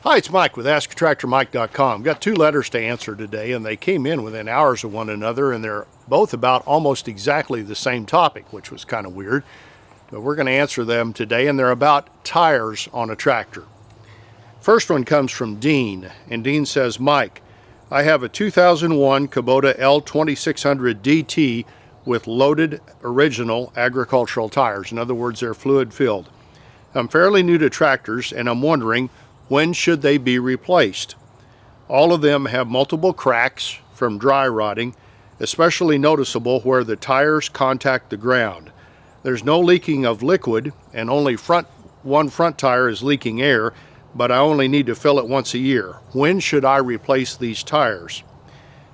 Hi, it's Mike with AskTractorMike.com. Got two letters to answer today, and they came in within hours of one another, and they're both about almost exactly the same topic, which was kind of weird. But we're going to answer them today, and they're about tires on a tractor. First one comes from Dean, and Dean says, Mike, I have a 2001 Kubota L2600 DT with loaded original agricultural tires. In other words, they're fluid filled. I'm fairly new to tractors, and I'm wondering, when should they be replaced? All of them have multiple cracks from dry rotting, especially noticeable where the tires contact the ground. There's no leaking of liquid, and only one front tire is leaking air, but I only need to fill it once a year. When should I replace these tires?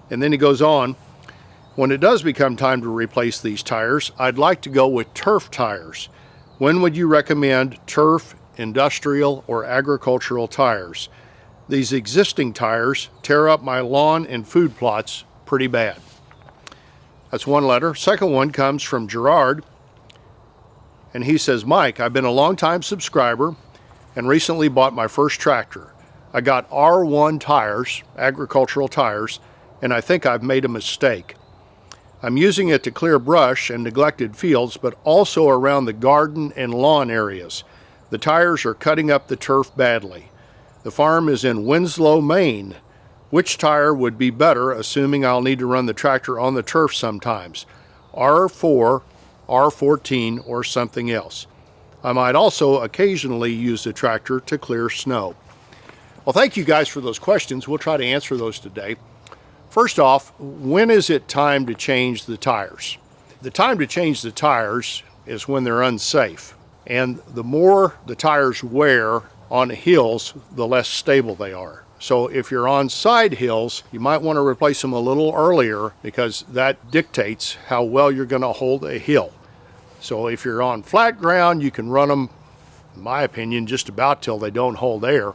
And then he goes on, when it does become time to replace these tires, I'd like to go with turf tires. When would you recommend turf, industrial, or agricultural tires? These existing tires tear up my lawn and food plots pretty bad. That's one letter. Second one comes from Gerard, and he says, Mike, I've been a long-time subscriber and recently bought my first tractor. I got R1 tires, agricultural tires, and I think I've made a mistake. I'm using it to clear brush and neglected fields, but also around the garden and lawn areas. The tires are cutting up the turf badly. The farm is in Winslow, Maine. Which tire would be better, assuming I'll need to run the tractor on the turf sometimes? R4, R14, or something else? I might also occasionally use the tractor to clear snow. Well, thank you guys for those questions. We'll try to answer those today. First off, when is it time to change the tires? The time to change the tires is when they're unsafe. And the more the tires wear on hills, the less stable they are. So if you're on side hills, you might want to replace them a little earlier because that dictates how well you're going to hold a hill. So if you're on flat ground, you can run them, in my opinion, just about till they don't hold air.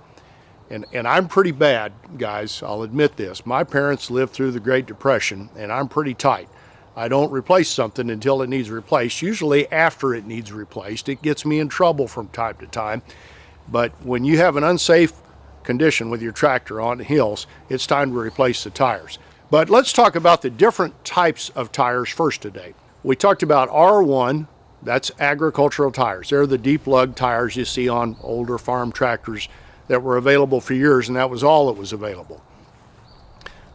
And I'm pretty bad, guys, I'll admit this. My parents lived through the Great Depression, and I'm pretty tight. I don't replace something until it needs replaced. Usually after it needs replaced. It gets me in trouble from time to time. But when you have an unsafe condition with your tractor on hills, it's time to replace the tires. But let's talk about the different types of tires first today. We talked about R1, that's agricultural tires. They're the deep lug tires you see on older farm tractors that were available for years, and that was all that was available.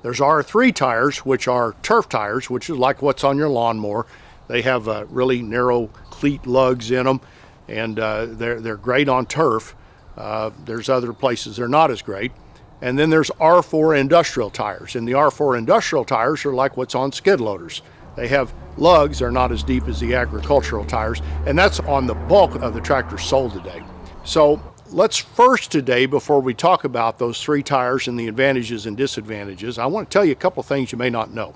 There's R3 tires, which are turf tires, which is like what's on your lawnmower. They have really narrow cleat lugs in them, and they're great on turf. There's other places they're not as great. And then there's R4 industrial tires, and the R4 industrial tires are like what's on skid loaders. They have lugs, they're not as deep as the agricultural tires, and that's on the bulk of the tractors sold today. So let's first today, before we talk about those three tires and the advantages and disadvantages, I want to tell you a couple things you may not know.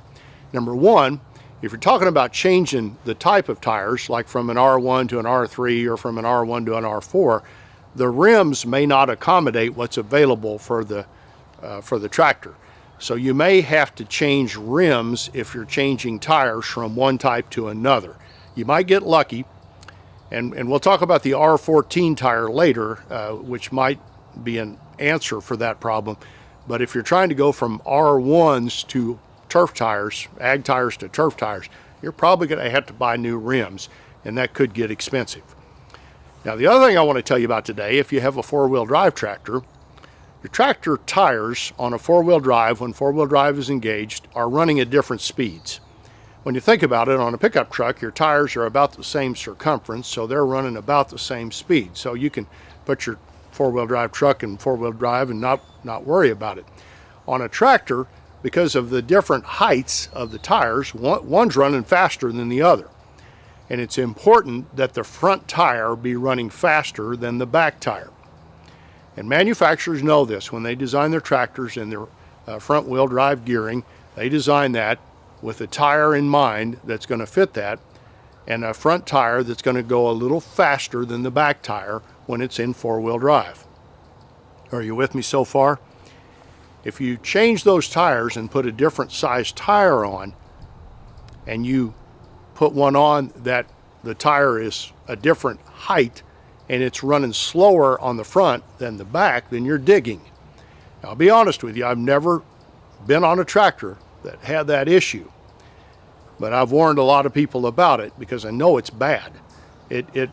Number one, if you're talking about changing the type of tires, like from an R1 to an R3 or from an R1 to an R4, the rims may not accommodate what's available for the tractor. So you may have to change rims if you're changing tires from one type to another. You might get lucky. And we'll talk about the R14 tire later, which might be an answer for that problem. But if you're trying to go from R1s to turf tires, ag tires to turf tires, you're probably going to have to buy new rims, and that could get expensive. Now, the other thing I want to tell you about today, if you have a four-wheel drive tractor, your tractor tires on a four-wheel drive, when four-wheel drive is engaged, are running at different speeds. When you think about it, on a pickup truck, your tires are about the same circumference, so they're running about the same speed. So you can put your four-wheel drive truck in four-wheel drive and not worry about it. On a tractor, because of the different heights of the tires, one's running faster than the other. And it's important that the front tire be running faster than the back tire. And manufacturers know this. When they design their tractors and their front-wheel drive gearing, they design that with a tire in mind that's going to fit that, and a front tire that's going to go a little faster than the back tire when it's in four-wheel drive. Are you with me so far? If you change those tires and put a different size tire on, and you put one on that the tire is a different height and it's running slower on the front than the back, then you're digging. Now, I'll be honest with you, I've never been on a tractor that had that issue, but I've warned a lot of people about it because I know it's bad. It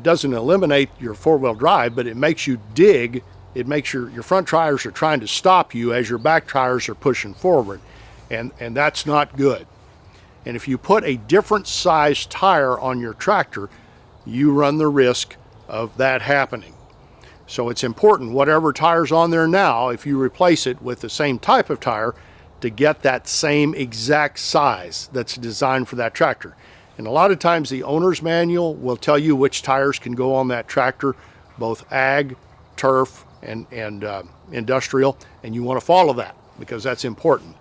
doesn't eliminate your four-wheel drive, but it makes you dig. It makes your front tires are trying to stop you as your back tires are pushing forward, and that's not good. And if you put a different size tire on your tractor, you run the risk of that happening. So it's important, whatever tire's on there now, if you replace it with the same type of tire, to get that same exact size that's designed for that tractor. And a lot of times the owner's manual will tell you which tires can go on that tractor, both ag, turf, and industrial, and you want to follow that because that's important.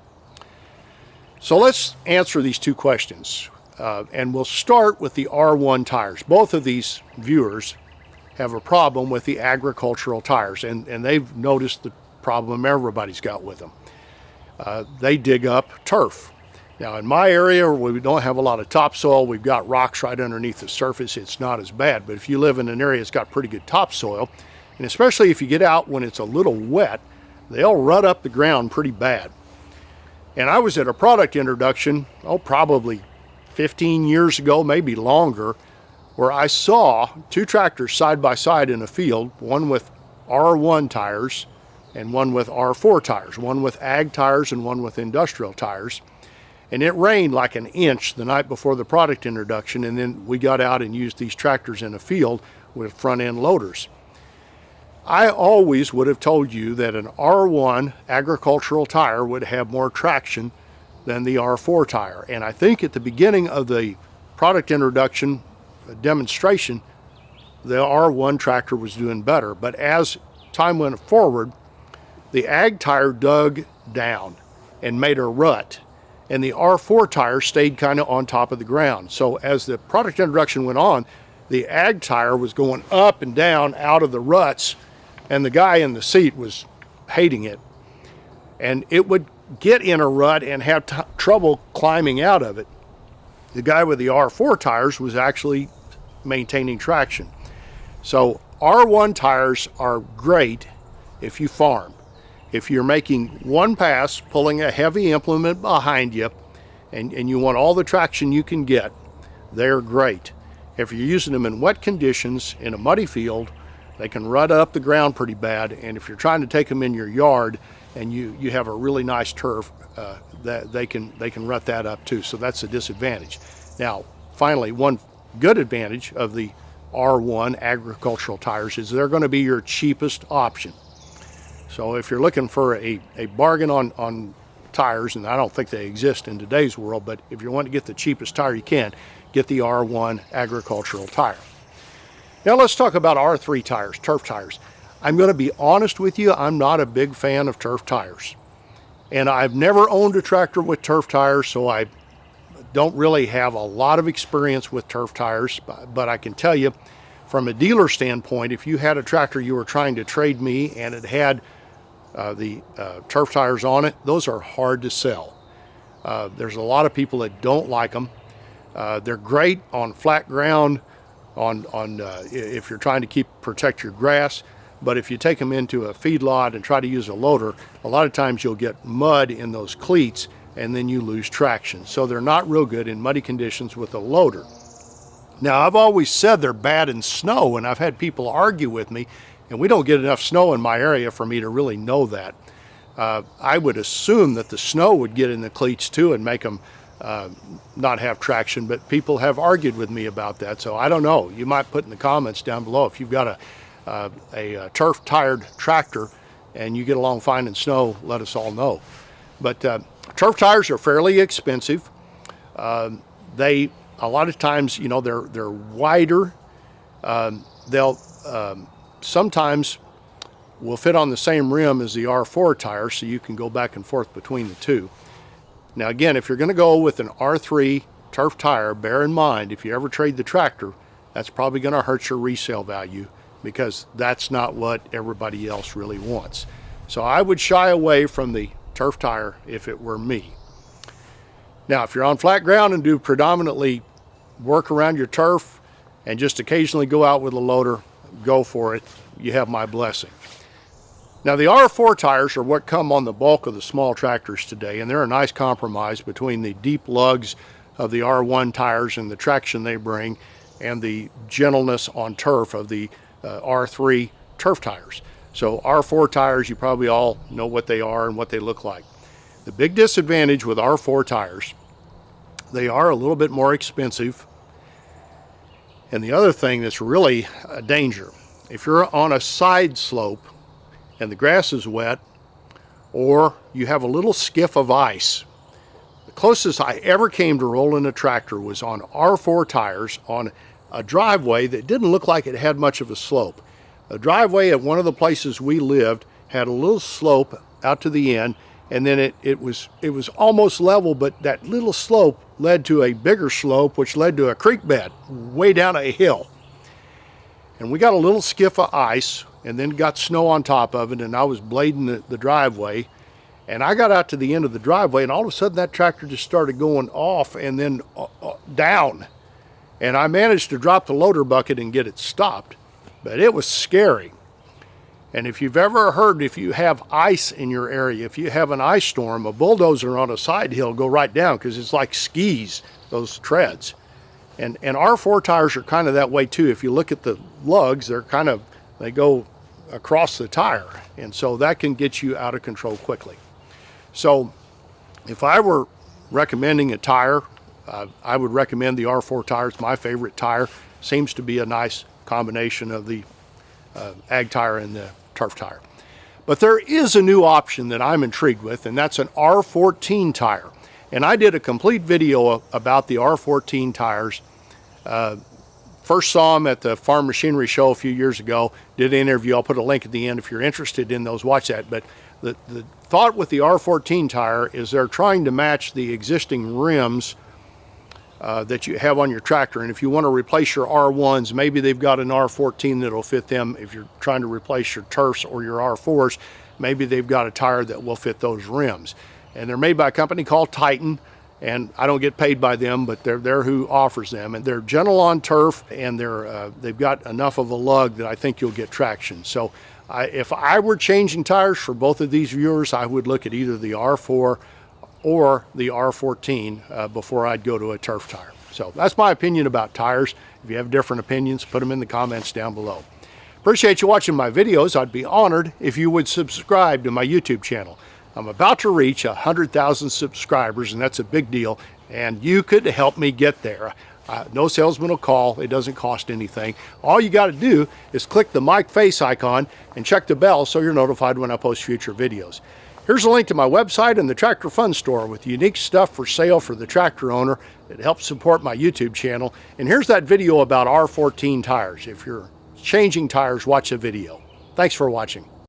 So let's answer these two questions, and we'll start with the R1 tires. Both of these viewers have a problem with the agricultural tires, and they've noticed the problem everybody's got with them. They dig up turf. Now in my area where we don't have a lot of topsoil, we've got rocks right underneath the surface, it's not as bad. But if you live in an area that's got pretty good topsoil, and especially if you get out when it's a little wet, they'll rut up the ground pretty bad. And I was at a product introduction, probably 15 years ago, maybe longer, where I saw two tractors side by side in a field, one with R1 tires and one with R4 tires, one with ag tires and one with industrial tires. And it rained like an inch the night before the product introduction, and then we got out and used these tractors in a field with front end loaders. I always would have told you that an R1 agricultural tire would have more traction than the R4 tire. And I think at the beginning of the product introduction demonstration, the R1 tractor was doing better. But as time went forward, the ag tire dug down and made a rut, and the R4 tire stayed kind of on top of the ground. So as the product introduction went on, the ag tire was going up and down out of the ruts, and the guy in the seat was hating it. And it would get in a rut and have trouble climbing out of it. The guy with the R4 tires was actually maintaining traction. So R1 tires are great if you farm. If you're making one pass, pulling a heavy implement behind you, and you want all the traction you can get, they're great. If you're using them in wet conditions, in a muddy field, they can rut up the ground pretty bad. And if you're trying to take them in your yard and you have a really nice turf, that they can rut that up too. So that's a disadvantage. Now, finally, one good advantage of the R1 agricultural tires is they're going to be your cheapest option. So if you're looking for a bargain on tires, and I don't think they exist in today's world, but if you want to get the cheapest tire you can, get the R1 agricultural tire. Now let's talk about R3 tires, turf tires. I'm going to be honest with you, I'm not a big fan of turf tires. And I've never owned a tractor with turf tires, so I don't really have a lot of experience with turf tires, but I can tell you from a dealer standpoint, if you had a tractor you were trying to trade me and it had the turf tires on it, those are hard to sell. There's a lot of people that don't like them. They're great on flat ground, if you're trying to protect your grass, but if you take them into a feedlot and try to use a loader, a lot of times you'll get mud in those cleats and then you lose traction. So they're not real good in muddy conditions with a loader. Now, I've always said they're bad in snow, and I've had people argue with me, and we don't get enough snow in my area for me to really know that. I would assume that the snow would get in the cleats too and make them not have traction, but people have argued with me about that, so I don't know. You might put in the comments down below if you've got a turf-tired tractor and you get along fine in snow, let us all know. But turf tires are fairly expensive. A lot of times, they're wider. They'll sometimes will fit on the same rim as the R4 tire, so you can go back and forth between the two. Now again, if you're going to go with an R3 turf tire, bear in mind, if you ever trade the tractor, that's probably going to hurt your resale value because that's not what everybody else really wants. So I would shy away from the turf tire if it were me. Now, if you're on flat ground and do predominantly work around your turf and just occasionally go out with a loader, go for it. You have my blessing. Now the R4 tires are what come on the bulk of the small tractors today, and they're a nice compromise between the deep lugs of the R1 tires and the traction they bring, and the gentleness on turf of the R3 turf tires. So R4 tires, you probably all know what they are and what they look like. The big disadvantage with R4 tires, they are a little bit more expensive. And the other thing that's really a danger, if you're on a side slope and the grass is wet, or you have a little skiff of ice. The closest I ever came to rolling a tractor was on R4 tires on a driveway that didn't look like it had much of a slope. A driveway at one of the places we lived had a little slope out to the end, and then it was almost level, but that little slope led to a bigger slope, which led to a creek bed way down a hill. And we got a little skiff of ice, and then got snow on top of it, and I was blading the driveway, and I got out to the end of the driveway, and all of a sudden that tractor just started going off and then down. And I managed to drop the loader bucket and get it stopped, but it was scary. And if you've ever heard, if you have ice in your area, if you have an ice storm, a bulldozer on a side hill go right down, because it's like skis, those treads. And R4 tires are kind of that way too. If you look at the lugs, they go across the tire, and so that can get you out of control quickly. So if I were recommending a tire, I would recommend the R4 tire. It's my favorite tire. Seems to be a nice combination of the ag tire and the turf tire. But there is a new option that I'm intrigued with, and that's an R14 tire. And I did a complete video about the R14 tires. First saw them at the Farm Machinery Show a few years ago, did an interview. I'll put a link at the end if you're interested in those, watch that. But the thought with the R14 tire is they're trying to match the existing rims that you have on your tractor. And if you want to replace your R1s, maybe they've got an R14 that'll fit them. If you're trying to replace your turfs or your R4s, maybe they've got a tire that will fit those rims. And they're made by a company called Titan, and I don't get paid by them, but they're who offers them. And they're gentle on turf, and they've got enough of a lug that I think you'll get traction. So if I were changing tires for both of these viewers, I would look at either the R4 or the R14 before I'd go to a turf tire. So that's my opinion about tires. If you have different opinions, put them in the comments down below. Appreciate you watching my videos. I'd be honored if you would subscribe to my YouTube channel. I'm about to reach 100,000 subscribers, and that's a big deal, and you could help me get there. No salesman will call. It doesn't cost anything. All you got to do is click the mic face icon and check the bell so you're notified when I post future videos. Here's a link to my website and the Tractor Fun Store with unique stuff for sale for the tractor owner that helps support my YouTube channel. And here's that video about R14 tires. If you're changing tires, watch the video. Thanks for watching.